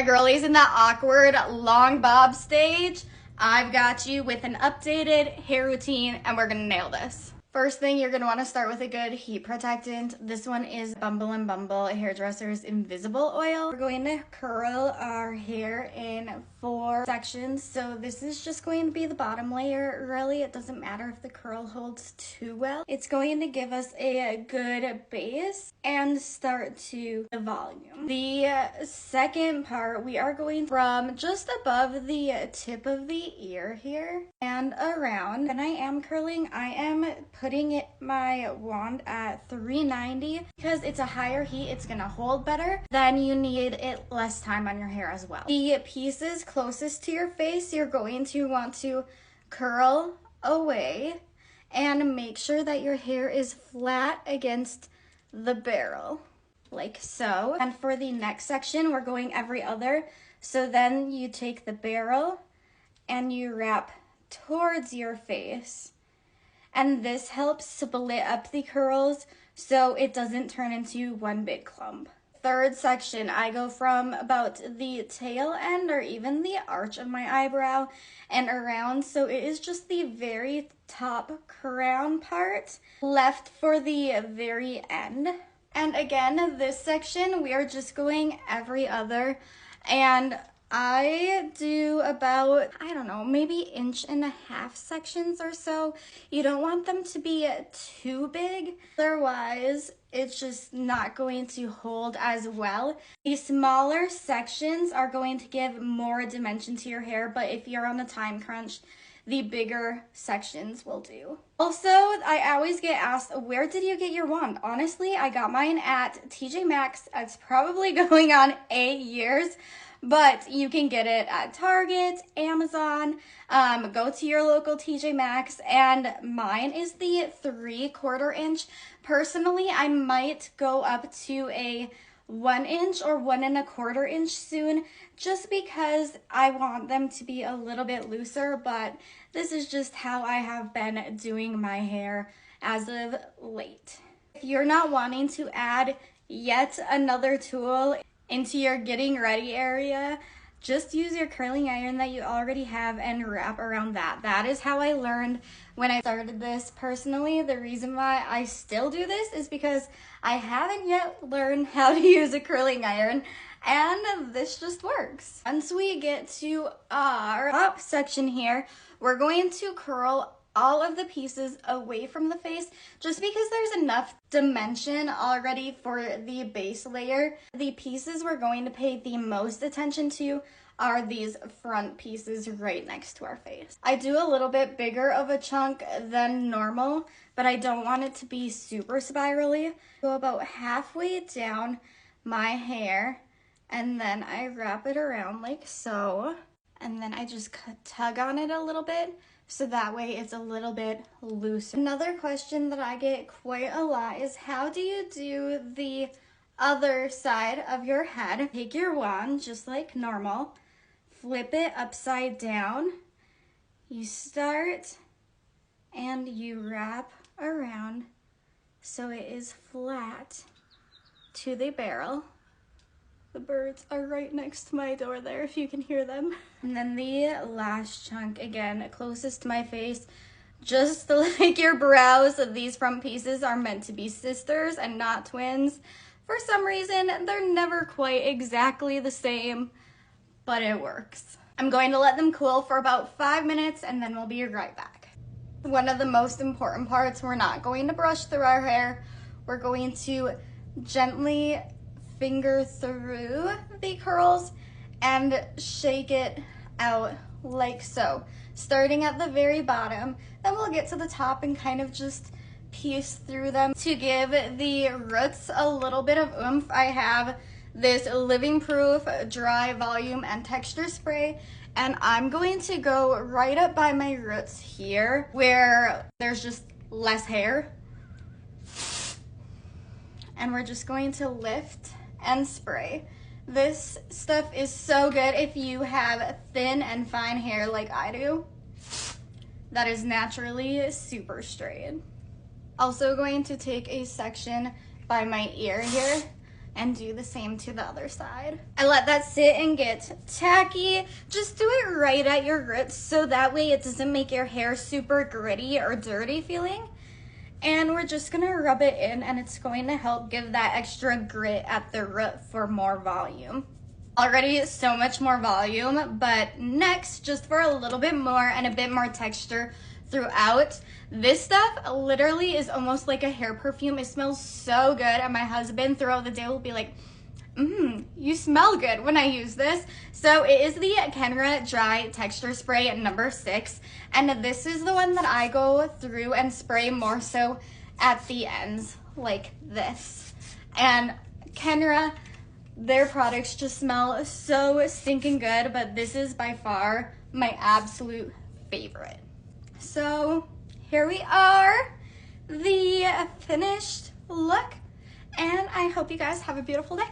Girlies in that awkward long bob stage, I've got you with an updated hair routine and we're gonna nail this. First thing, you're gonna wanna start with a good heat protectant. This one is Bumble & Bumble Hairdresser's Invisible Oil. We're going to curl our hair in 4 sections. So this is just going to be the bottom layer, really. It doesn't matter if the curl holds too well. It's going to give us a good base and start to the volume. The second part, we are going from just above the tip of the ear here and around. When I am curling, I am putting my wand at 390 because it's a higher heat. It's gonna hold better. Then you need it less time on your hair as well. The pieces closest to your face, you're going to want to curl away and make sure that your hair is flat against the barrel, like so. And for the next section, we're going every other. So then you take the barrel and you wrap towards your face. And this helps split up the curls so it doesn't turn into one big clump. Third section, I go from about the tail end or even the arch of my eyebrow and around. So it is just the very top crown part left for the very end. And again, this section, we are just going every other. And I do about, I don't know, maybe 1.5 inch sections or so. You don't want them to be too big, otherwise it's just not going to hold as well. The smaller sections are going to give more dimension to your hair, but if you're on a time crunch, the bigger sections will do. Also, I always get asked, where did you get your wand? Honestly, I got mine at TJ Maxx. It's probably going on 8 years. But you can get it at Target, Amazon, go to your local TJ Maxx, and mine is the 3/4 inch. Personally, I might go up to a 1 inch or 1 1/4 inch soon, just because I want them to be a little bit looser, but this is just how I have been doing my hair as of late. If you're not wanting to add yet another tool into your getting ready area, just use your curling iron that you already have and wrap around that. That is how I learned when I started this. Personally, the reason why I still do this is because I haven't yet learned how to use a curling iron, and this just works. Once we get to our top section here, we're going to curl all of the pieces away from the face just because there's enough dimension already for the base layer. The pieces we're going to pay the most attention to are these front pieces right next to our face. I do a little bit bigger of a chunk than normal, but I don't want it to be super spirally. Go about halfway down my hair and then I wrap it around like so, and then I just tug on it a little bit so that way it's a little bit looser. Another question that I get quite a lot is, how do you do the other side of your head? Take your wand just like normal, flip it upside down, you start and you wrap around so it is flat to the barrel. The birds are right next to my door there, if you can hear them. And then the last chunk, again, closest to my face, just like your brows, these front pieces are meant to be sisters and not twins. For some reason, they're never quite exactly the same, but it works. I'm going to let them cool for about 5 minutes and then we'll be right back. One of the most important parts, we're not going to brush through our hair. We're going to gently finger through the curls and shake it out like so, starting at the very bottom. Then we'll get to the top and kind of just piece through them to give the roots a little bit of oomph. I have this Living Proof dry volume and texture spray, and I'm going to go right up by my roots here where there's just less hair, and we're just going to lift and spray. This stuff is so good if you have thin and fine hair like I do that is naturally super straight. Also going to take a section by my ear here and do the same to the other side. I let that sit and get tacky. Just do it right at your roots so that way it doesn't make your hair super gritty or dirty feeling. And we're just gonna rub it in, and it's going to help give that extra grit at the root for more volume. Already so much more volume, but next, just for a little bit more and a bit more texture throughout, this stuff literally is almost like a hair perfume. It smells so good, and my husband throughout the day will be like, you smell good when I use this. So it is the Kenra Dry Texture Spray number 6, and this is the one that I go through and spray more so at the ends like this. And Kenra, their products just smell so stinking good, but this is by far my absolute favorite. So here we are, the finished look, and I hope you guys have a beautiful day.